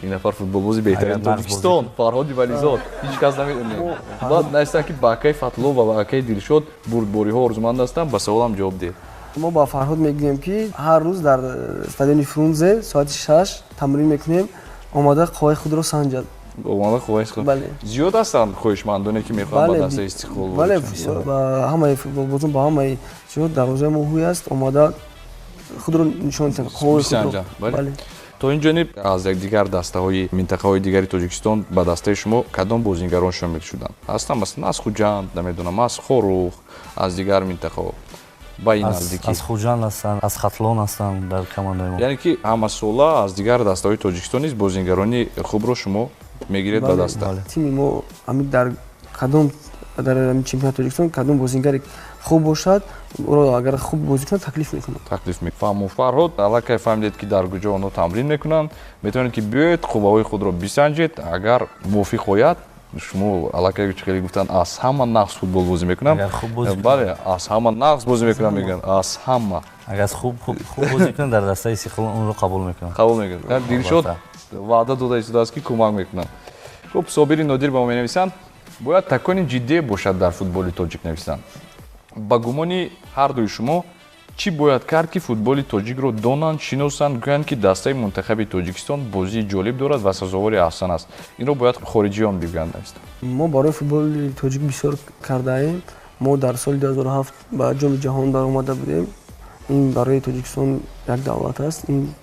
ин нафар футболбози беҳтарин Тоҷикистон, Фарҳоди Вализод. Ҳеҷ кас намедонад. Баъд навистам ки ба акай Фатҳулло ва ба акай Дилшод бурдбориҳо орзуманд ҳастам, ба саволам ҷавоб диҳед. мо ба Фарҳод мегӯем ки ҳар рӯз дар стадиони Фрунзе соати 6 тамрин мекунем, омада қувваи худро санҷад. омада қувваи худ. Бале. Зиёд ҳастанд хоҳишмандоне ки мехоҳанд ба дастаи Истиқлол. Бале, ба ҳамаи футболбозон, ба ҳамаи чиё дарвозаи мо ҳуй аст, омада худро нишон диҳанд, қувваи худро. Бале. То ин ҷониб аз дигар дастаҳои минтақаҳои дигари Тоҷикистон ба дастаи шумо кадом бозингарон шомил шуданд? Ҳастанд маслан аз Хуҷанд, намедонам, аз Хорух, аз дигар минтақаҳо. Ба ин наздикӣ. аз Хуҷанд ҳастанд, аз Хатлон ҳастанд дар командаи мо. Яъне ки ҳамасола аз дигар дастаҳои Тоҷикистон низ бозингарони хубро шумо мегиред ба даста. Тими мо амид дар кадом дар чемпионати Тоҷикистон кадом бозингари хуб бошад, оро агар хуб бозӣ кунад таклиф мекунад. Таклиф мефаҳму. Фарҳод аллакай фаҳмидед ки дар куҷо онҳо тамрин мекунанд, метавонед ки биёед қувваҳои худро бисанҷед, агар мувофиқ ояд шумо аллакай хеле гуфтанд аз ҳама нағз футбол бозӣ мекунам. Бале, аз ҳама нағз бозӣ мекунам мегӯянд, аз ҳама. Агар хуб бозӣ кунад дар дастаи Истиқлол онро қабул мекунам. Қабул мекунам. Дилшод ваъда дода истодааст ки кӯмак мекунам. Хуб, Собири Нодир ба мо менависанд, бояд такони ҷиддие бошад дар футболи тоҷик навистанд. Ба гумони ҳардуи шумо чӣ бояд кард ки футболи тоҷикро донанд, шиносанд, гӯянд ки дастаи мунтахаби Тоҷикистон бозии ҷолиб дорад ва сазовори аҳсан аст? Инро бояд хориҷиён бигӯянд навистанд. Мо барои футболи тоҷик бисёр кардаем. Мо дар соли 2007 ба ҷоми ҷаҳон баромада будем. ин барои Тоҷикистон як давлат аст. Ин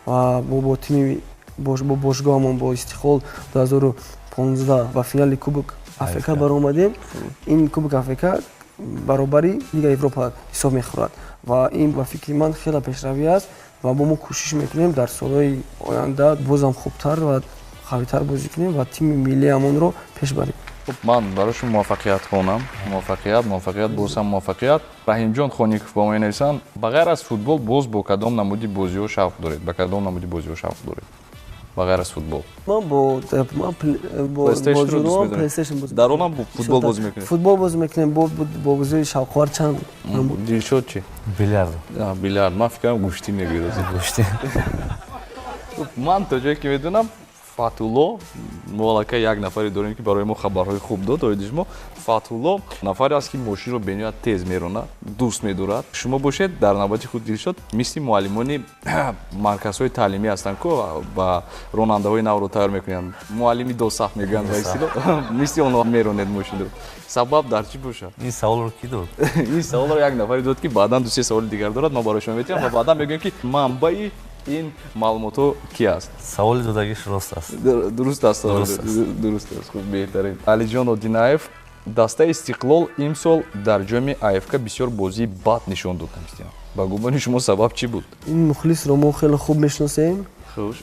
ва бо тими бо бошгоҳамон бо Истиқлол 2015 ба финали Кубок Африка баромадем. Ин Кубок Африка баробари Лигаи Европа ҳисоб мехӯрад ва ин ба фикри ман хеле пешравӣ аст ва мо кӯшиш мекунем дар солҳои оянда бозам хубтар ва қавитар бозӣ кунем ва тими миллиамонро пеш барем. Ман барои шумо муваффақият хонам. Муваффақият, боз ҳам муваффақият. Раҳимҷон Хоников ба мо менависанд, ба ғайр аз футбол боз бо кадом намуди бозиҳо шавқ доред? Ба кадом намуди бозиҳо шавқ доред? Ба ғайр аз футбол. Ман бо PlayStation бозӣ. Дар онам футбол бозӣ мекунед? Футбол бозӣ мекунем, бо бозии шавқовар чанд. Дилшод чӣ? Билярд. Билярд. Ман фикр кардам гӯштӣ мегӯед. Гӯштӣ. Ман то ҷое ки медонам Фатҳулло, мо аллакай як нафаре дорем ки барои мо хабарҳои хуб дод оиди шумо. Фатҳулло нафаре аст ки мошинро бениҳоят тез меронад, дӯст медорад. Шумо бошед дар навбати худ Дилшод мисли муаллимони марказҳои таълимӣ ҳастанд ко ба ронандаҳои навро тайёр мекунанд. Муаллими досахт мегӯянд ба истилоҳ. Мисли онҳо меронед мошинро. Сабаб дар чӣ бошад? ин саволро ки дод? Ин саволро як нафаре дод ки баъдан 2-3 саволи дигар дорад, мо барои шумо метиҳам ва баъдан мегӯем ки манбаи ин маълумотҳо ки аст? Саволи додагиш рост аст. Дуруст аст. Дуруст аст. Хуб, беҳтарин. Алиҷон Одинаев, дастаи Истиқлол имсол дар ҷоми АФК бисёр бозии бад нишон дод намистем. Ба гумони шумо сабаб чӣ буд? Ин мухлисро мо хеле хуб мешиносем.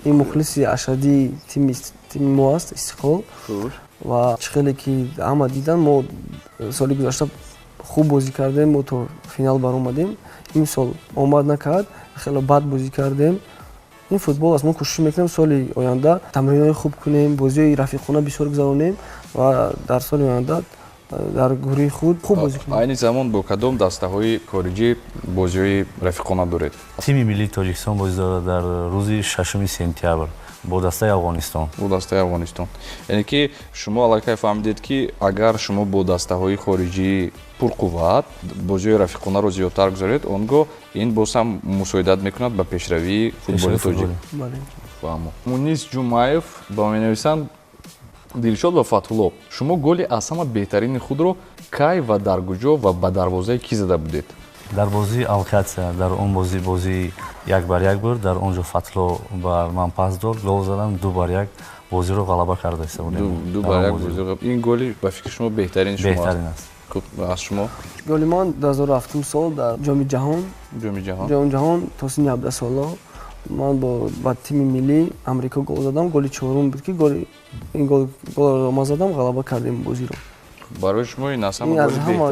Ин мухлиси ашадии тими мо аст, Истиқлол. Ва чӣ хеле ки ҳама дидан, мо соли гузашта хуб бозӣ кардем, мо то финал баромадем. Имсол омад накард, хеле бад бозӣ кардем. ин футбол аст. Мо кӯшиш мекунем соли оянда тамринҳои хуб кунем, бозиҳои рафиқона бисёр гузаронем ва дар соли оянда дар гурӯҳи худ хуб бозӣ кунем. Айни замон бо кадом дастаҳои хориҷӣ бозиҳои рафиқона доред? Тими миллии Тоҷикистон бозӣ дорад дар рӯзи 6 сентябр бо дастаи Афғонистон. Бо дастаи Афғонистон. Яъне ки шумо аллакай фаҳмидед ки агар шумо бо дастаҳои хориҷӣ пурқувват бозиҳои рафиқонаро зиёдтар гузаред, он гоҳ ин боз ҳам мусоидат мекунад ба пешравии футболи тоҷик. Фаҳмо. Мунис Ҷумаев ба мо менависанд, Дилшод ва Фатҳулло, шумо голи аз ҳама беҳтарини худро кай ва дар куҷо ва ба дарвозаи кӣ зада будед? дар бозии алкатсия, дар он бозии 1-1 буд, дар он ҷо Фатҳулло бар ман пас дод, гол задам 2-1 бозиро ғалаба карда истодем. 2-1 бозиро. Ин голи ба фикри шумо беҳтарини шумо аст? Беҳтарин аст. Хуб, аз шумо? голи ман 2007 сол дар ҷоми ҷаҳон, ҷоми ҷаҳон. ҷоми ҷаҳон то синни 17 сола ман ба тими миллии Амрико гол задам, голи чорум буд ки ин голро ман задам, ғалаба кардем бозиро. барои шумо ин аз ҳама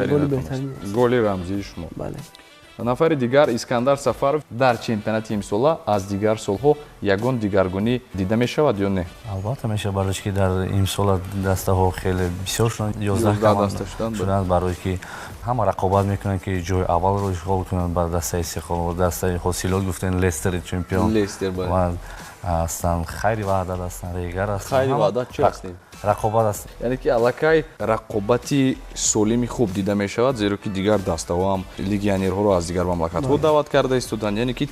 голи беҳтарин аст. Голи рамзии шумо. Бале. нафари дигар Искандар Сафаров дар чемпионати имсола аз дигар солҳо ягон дигаргунӣ дида мешавад ё не? албатта мешавад, барои ки дар имсола дастаҳо хеле бисёр шуданд, 11 даста шуданд, барои ки ҳама рақобат мекунанд ки ҷои аввалро ишғол кунанд ба дастаи Истиқлол. Дастаи Хосилот гуфтен Лестери чемпион. Лестер ҳастанд, Хайри Ваҳдат ҳастанд, Регар ҳастанд. Хайри Ваҳдат чӣ ҳастед? Рақобат аст. яъне ки аллакай рақобати солими хуб дида мешавад, зеро ки дигар дастаҳо ҳам легионерҳоро аз дигар мамлакатҳо даъват карда истоданд, яъне ки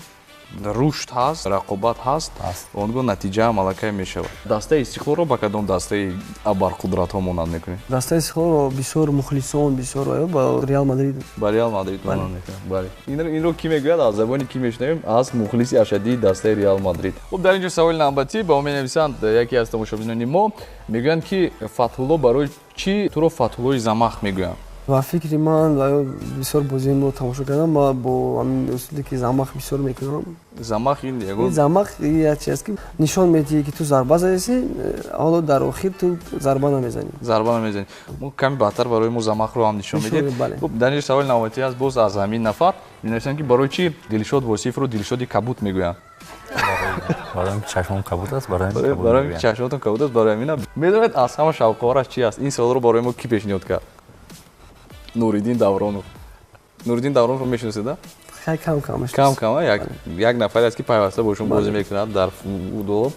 рушд ҳаст, рақобат ҳаст, он гоҳ натиҷа ҳам аллакай мешавад. Дастаи Истиқлолро ба кадом дастаи абарқудратҳо монанд мекунед? дастаи Истиқлолро бисёр мухлисон, бисёр ба Реал Мадрид. Ба Реал Мадрид монанд мекунед. Бале. Инро ки мегӯяд, аз забони ки мешунавем? Аз мухлиси ашадии дастаи Реал Мадрид. Хуб, дар ин ҷо саволи навбатӣ ба мо менависанд яке аз тамошобинони мо, мегӯянд ки Фатҳулло барои чӣ туро Фатҳуллои замах мегӯянд? ва фикри ман ва бисёр бозиро тамошо кардам, ма бо ҳамин усуле ки замах бисёр мекунам. Замах ин ягон замах як чиз ки нишон медиҳи ки ту зарба задаси, ҳоло дар охир ту зарба намезанӣ. Зарба намезанӣ. Мо ками баъдтар барои мо замахро ҳам нишон медиҳед. Хуб, дар ин ҷо саволи навбатӣ аст боз аз ҳамин нафар. Менависанд ки барои чӣ Дилшод Восифро Дилшоди Кабут мегӯянд? барои чашмом кабут аст, барои чашмотон кабут аст, барои ҳамина. Медонед аз ҳама шавқовараш чи аст? Ин саволро барои мо ки пешниҳод кард? Нуриддин Давронов. Нуриддин Давроновро мешиносед? Кам, як нафаре аст ки пайваста бошон бозӣ мекунад дар футбол.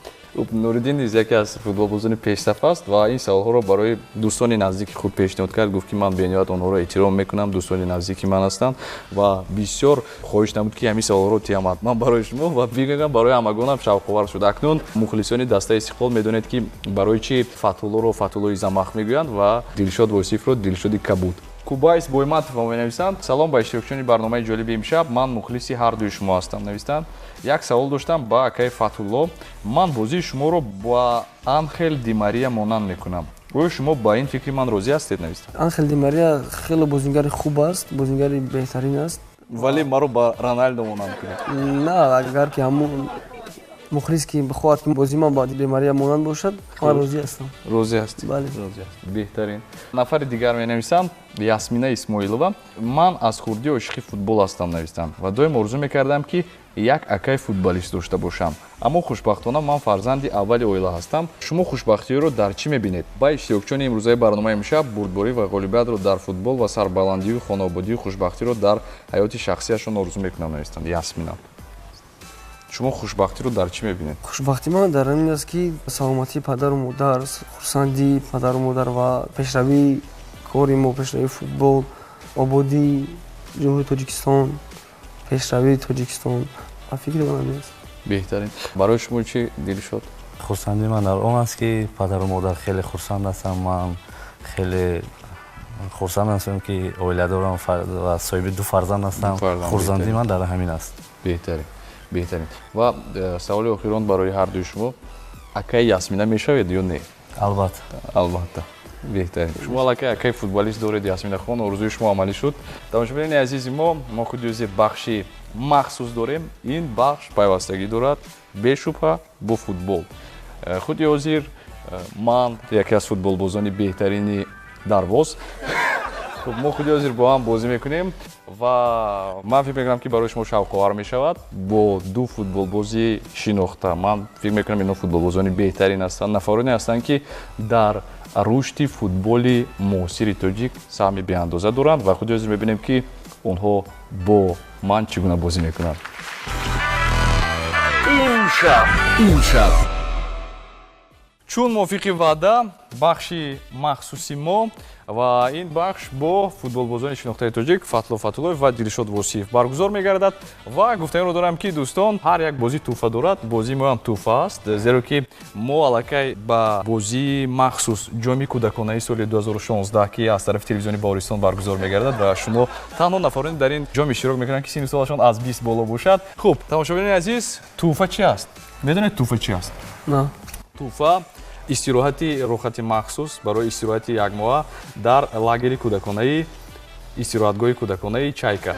Нуриддин низ яке аз футболбозони пешсаф аст ва ин саволҳоро барои дӯстони наздики худ пешниҳод кард. Гуфт ки ман бениҳоят онҳоро эҳтиром мекунам, дӯстони наздики ман ҳастанд ва бисёр хоҳиш намуд ки ҳамин саволҳоро тиям ҳатман барои шумо ва бигӯям барои ҳамагонам шавқовар шуд. Акнун мухлисони дастаи Истиқлол медонед ки барои чӣ Фатҳуллоро Фатҳуллои замах мегӯянд ва Дилшод Восифро Дилшоди Кабут. Кубайс Бойматов менависанд: салом ба иштирокчиёни барномаи ҷолиби имшаб, ман мухлиси ҳардуи шумо ҳастам. Навистанд: як савол доштам ба акаи Фатҳулло. Ман бозии шуморо ба Анхел Ди Мария монанд мекунам. оё шумо ба ин фикри ман розӣ ҳастед? Навистанд: Анхел Ди Мария хеле бозингари хуб аст, бозингари беҳтарин аст. Вале маро ба Роналдо монанд кунед. На, агар ки ҳамун мухлис ки бихоҳад ки бозии ман ба Ди Мария монанд бошад, ман розӣ ҳастам. Розӣ ҳастӣ? Бале. Беҳтарин. Нафари дигар менависанд: Ясмина Исмоилова. Ман аз хурдӣ ошиқи футбол ҳастам. Навистанд: ва доим орзу мекардам ки як акай футболист дошта бошам. Аммо хушбахтона ман фарзанди аввали оила ҳастам. Шумо хушбахтиёро дар чӣ мебинед? Ба иштирокчиёни имрӯзаи барномаи имшаб бурдборӣ ва ғолибиятро дар футбол ва сарбаландию, хонободию, хушбахтиро дар ҳаёти шахсияшон орзу мекунам. Навистанд: Ясмина. шумо хушбахтиро дар чӣ мебинед? Хушбахти ман дар ин аст ки саломатии падару модар, хурсандии падару модар ва пешравии кори мо, пешравии футбол, ободии ҷумҳурии Тоҷикистон, пешравии Тоҷикистон ба фикри ман ҳамин аст. Беҳтарин. барои шумо чӣ, Дилшод? хурсандии ман дар он аст ки падару модар хеле хурсанд ҳастам. Ман хеле хурсанд ҳастам ки оила дорам ва соҳиби 2 фарзанд ҳастам. Хурсандии ман дар ҳамин аст. Беҳтарин. Ва саволи охирон барои ҳардуи шумо: акаи Ясмина мешавед ё не? Албатта. Беҳтарин. шумо аллакай акаи футболист доред, Ясминахон, орзуи шумо амалӣ шуд. Тамошобинони азизи мо худи ҳозир бахши махсус дорем. Ин бахш пайвастагӣ дорад бешубҳа бо футбол. худи ҳозир ман яке аз футболбозони беҳтарини дарвоз. мо худи ҳозир бо ҳам бозӣ мекунем ва ман фикр мекунам ки барои шумо шавқовар мешавад бо 2 футболбози шинохта. Ман фикр мекунам ино футболбозони беҳтарин ҳастанд, нафароне ҳастанд ки дар рушди футболи муосири тоҷик саҳми беандоза доранд ва худи ҳозир мебинем ки онҳо бо ман чӣ гуна бозӣ мекунанд. чун мувофиқи ваъда бахши махсуси мо ва ин бахш бо футболбозони шинохтаи тоҷик Фатло Фатуллоев ва Дилшод Восиев баргузор мегардад ва гуфтаниро дорам ки дӯстон ҳар як бозӣ туҳфа дорад, бозии мо ҳам туҳфа аст, зеро ки мо аллакай ба бозии махсус ҷоми кӯдаконаи соли 2016 ки аз тарафи телевизиони Баҳористон баргузор мегардад ва шумо танҳо нафароне дар ин ҷом иштирок мекунанд ки синну солашон аз 20 боло бошад. Хуб, тамошобинони азиз, туҳфа чи аст? Медонед туҳфа чи аст? На. Туҳфа истироҳати рохати махсус барои истироҳати якмоҳа дар лагери кӯдаконаи истироҳатгоҳи кӯдаконаи Чайка.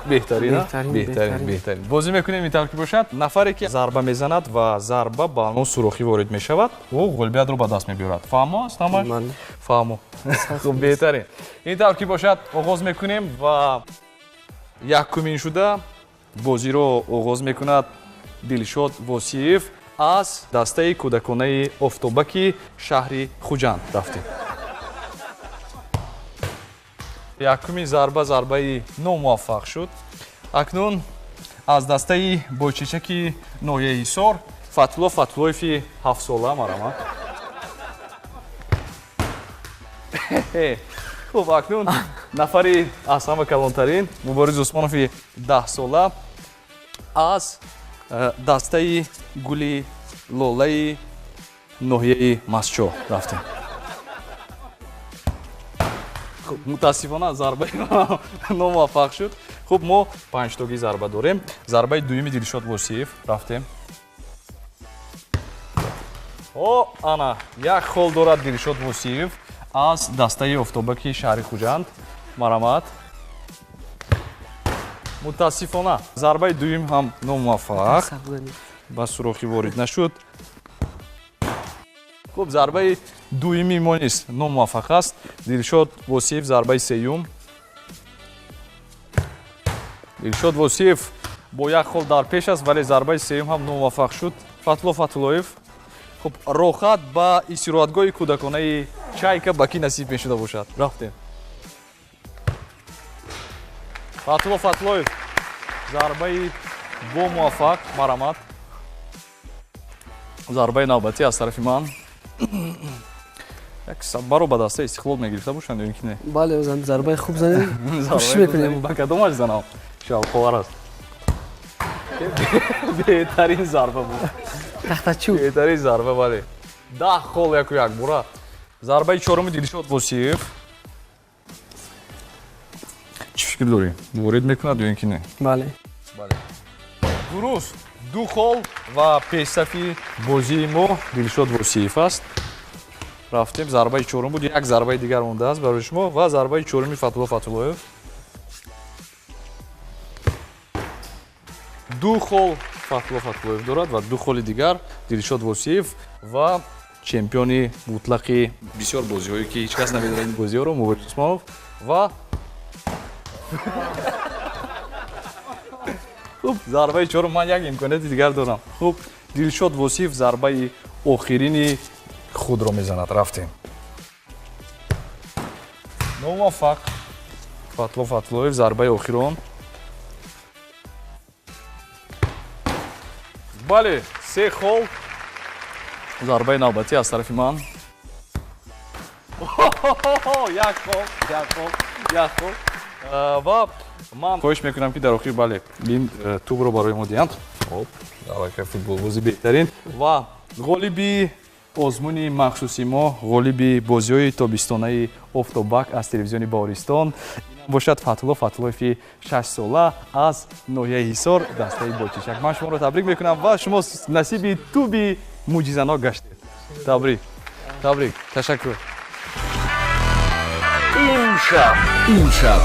Беҳтарин. Бозӣ мекунем ин тавр ки бошад. Нафаре ки зарба мезанад ва зарба ба он сурохӣ ворид мешавад, ӯ ғолибиятро ба даст мебиёрад. Фаҳмо аст ҳамаш? Фаҳмо. Хуб, беҳтарин. Ин тавр ки бошад, оғоз мекунем ва якумин шуда бозиро оғоз мекунад Дилшод Восиев аз дастаи кӯдаконаи Офтобаки шаҳри Хуҷанд рафтем. Якумин зарба зарбаи номуваффақ шуд. Акнун аз дастаи бойчечаки ноҳияи Ҳисор Фатло Фатуллоеви 7 сола марама. Хуб, акнун нафари аз ҳама калонтарин Мубориз Усмонови 10 сола аз дастаи гули лолаи ноҳияи Масчо рафтем. Мутаассифона зарбаи номуваффақ шуд. Хуб, мо 5-тоги зарба дорем. Зарбаи дуюми Дилшод Восиев рафтем. Ана як хол дорад Дилшод Восиев аз дастаи Офтобаки шаҳри Хуҷанд. Марамат. Мутаассифона зарбаи дуюм ҳам номуваффақ. Ба сурохӣ ворид нашуд. Хуб, зарбаи дуюми мо низ номуваффақ аст. Дилшод Восиев зарбаи сеюм. Дилшод Восиев бо як хол дар пеш аст, вале зарбаи сеюм ҳам номуваффақ шуд. Фатло Фатуллоев. Хуб, рохат ба истироҳатгоҳи кӯдаконаи Чайка ба ки насиб мешуда бошад. Рафтем. Фатло Фатуллоев зарбаи бо муваффақ. Марамат. Зарбаи навбатӣ аз тарафи ман. Як саббаро ба даста Истиқлол мегирифта бошанд ё ин ки не? Бале, ӯзан зарбаи хуб занед. Кӯшиш мекунем. Ба кадомаш занам? Шавқовар аст. Беҳтарин зарба буд. Тахтачӯб. Беҳтарин зарба, бале. 10 хол яку якбора. Зарбаи чоруми Дилшод Восиев. Чӣ фикр дорӣ? Ворид мекунад ё ин ки не? Бале. Дуруст. 2 хол ва пешсафи бозии мо Дилшод Восиев аст. Рафтем, зарбаи чорум буд, як зарбаи дигар мондааст барои шумо ва зарбаи чоруми Фатло Фатуллоев. 2 хол Фатло Фатуллоев дорад ва 2 холи дигар Дилшод Восиев ва чемпиони мутлақи бисёр бозиҳое ки ҳеҷ кас намедонад ин бозиҳоро Мубориз Усмонов ва хуб, зарбаи чорум ман як имконияти дигар дорам. Хуб, Дилшод Восиев зарбаи охирини худро мезанад. Рафтем. Номуваффақ. Фатло Фатуллоев зарбаи охирон. Бале, 3 хол. Зарбаи навбатӣ аз тарафи ман. Як хол. Ва ман хоҳиш мекунам ки дар охир бале ин тӯбро барои мо диҳанд. Хоп, аллакай футболбози беҳтарин ва ғолиби озмуни махсуси мо, ғолиби бозиҳои тобистонаи Офтобак аз телевизиони Баҳористон бошад Фатло Фатуллоеви 6 сола аз ноҳияи Ҳисор дастаи бойчечак. Ман шуморо табрик мекунам ва шумо насиби тӯби мӯъҷизанок гаштед. Табрик. Ташаккур. Имшаб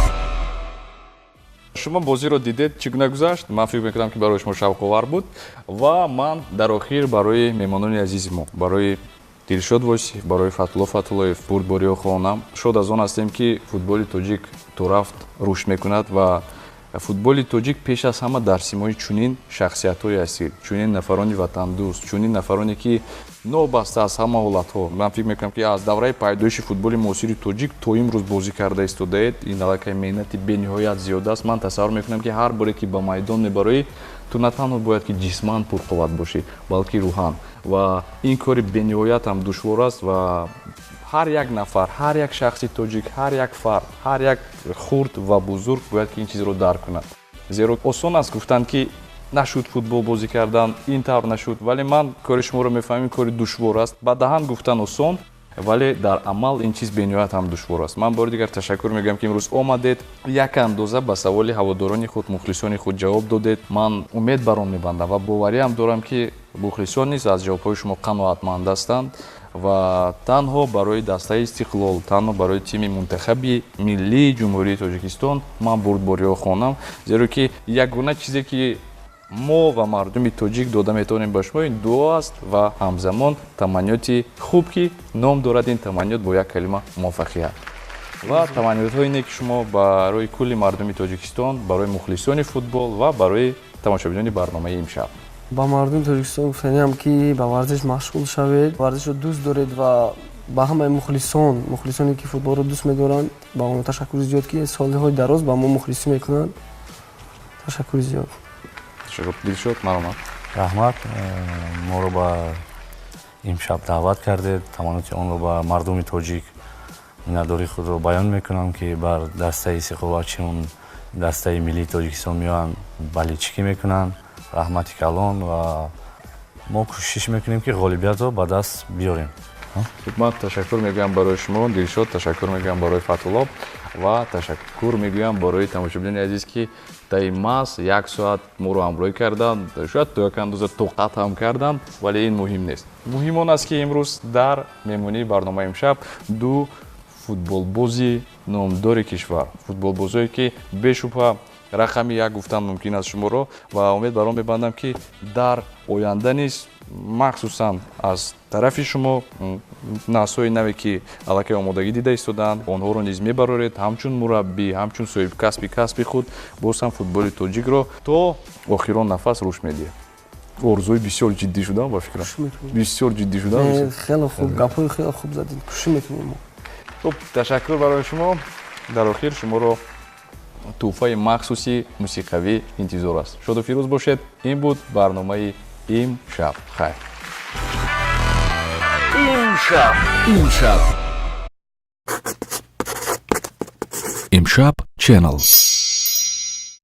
шумо бозиро дидед, чӣ гуна гузашт? Ман фикр мекунам ки барои шумо шавқовар буд ва ман дар охир барои меҳмонони азизи мо, барои Дилшод Восиев, барои Фатло Фатуллоев, бурдбориҳо хоҳонам шод аз он ҳастем ки футболи тоҷик то рафт рушд мекунад ва футболи тоҷик пеш аз ҳама дар симои чунин шахсиятҳои асил, чунин нафарони ватандӯст, чунин нафароне ки нобаста аз ҳама ҳолатҳо. Ман фикр мекунам ки аз давраи пайдоиши футболи муосири тоҷик то имрӯз бозӣ карда истодаед. Ин аллакай меҳнати бениҳоят зиёда аст. Ман тасаввур мекунам ки ҳар боре ки ба майдон мебароӣ ту на танҳо бояд ки ҷисман пурқувват бошӣ, балки рӯҳан. Ва ин кори бениҳоят ҳам душвор аст ва ҳар як нафар, ҳар як шахси тоҷик, ҳар як фард, ҳар як хурд ва бузург бояд ки ин чизро дарк кунад. Зеро осон аст гуфтан ки нашуд футбол бозӣ кардан, ин тавр нашуд, вале ман кори шуморо мефаҳмем кори душвор аст. Ба даҳан гуфтан осон, вале дар амал ин чиз бениҳоят ҳам душвор аст. Ман бори дигар ташаккур мегӯям ки имрӯз омадед, як андоза ба саволи ҳаводорони худ, мухлисони худ ҷавоб додед. Ман умед бар он мебандам ва бовариам дорам ки мухлисон низ аз ҷавобҳои шумо қаноатманд ҳастанд ва танҳо барои дастаи Истиқлол, танҳо барои тими мунтахаби миллии Ҷумҳурии Тоҷикистон ман бурдбориҳо хонам, зеро ки ягона чизе ки мо ва мардуми тоҷик дода метавонем ба шумо ин дуо аст ва ҳамзамон таманниёти хуб ки ном дорад ин таманниёт бо як калима муваффақият. Ва таманниётҳои ине ки шумо барои кулли мардуми Тоҷикистон, барои мухлисони футбол ва барои тамошобинони барномаи имшаб. ба мардуми Тоҷикистон гуфтаниам ки ба варзиш машғул шавед, варзишро дӯст доред ва ба ҳамаи мухлисоне ки футболро дӯст медоранд ба онҳо ташаккури зиёд ки солиҳои дароз ба мо мухлисӣ мекунанд. Ташаккури зиёд. Дилшод Маромад. раҳмат, моро ба имшаб даъват кардед. Таманноти онро ба мардуми тоҷик миннатдории худро баён мекунам ки бар дастаи Истиқлол чун дастаи миллии Тоҷикистон меоянд баличикӣ мекунанд. Раҳмати калон ва мо кӯшиш мекунем ки ғолибиятро ба даст биёрем. Ман ташаккур мегӯям барои шумо, Дилшод, ташаккур мегӯям барои Фатҳулло ва ташаккур мегӯям барои тамошобинони азиз ки таи маҳз 1 соат моро ҳамроҳӣ карданд, шояд то як андоза тоқат ҳам карданд, вале ин муҳим нест. Муҳим он аст ки имрӯз дар меҳмонии барномаи имшаб ду футболбози номдори кишвар, футболбозое ки бешубҳа рақами як гуфтан мумкин аст шуморо ва умед бар он мебандам ки дар оянда низ махсусан аз тарафи шумо наҳсҳои наве ки аллакай омодагӣ дида истодаанд, онҳоро низ мебароред ҳамчун мураббӣ, ҳамчун соҳибкасби касби худ боз ҳам футболи тоҷикро то охирон нафас рушд медиҳад. орзуи бисёр ҷиддӣ шудан ба фикрам. Бисёр ҷиддӣ шудан. Хеле хуб, гапҳои хеле хуб задед. Кӯшиш мекунем. Хуб, ташаккур барои шумо. Дар охир шуморо тӯҳфаи махсуси мусиқавӣ интизор аст. Шоду фирӯз бошед. Ин буд барномаи имшаб. Хайр. Имшаб Channel.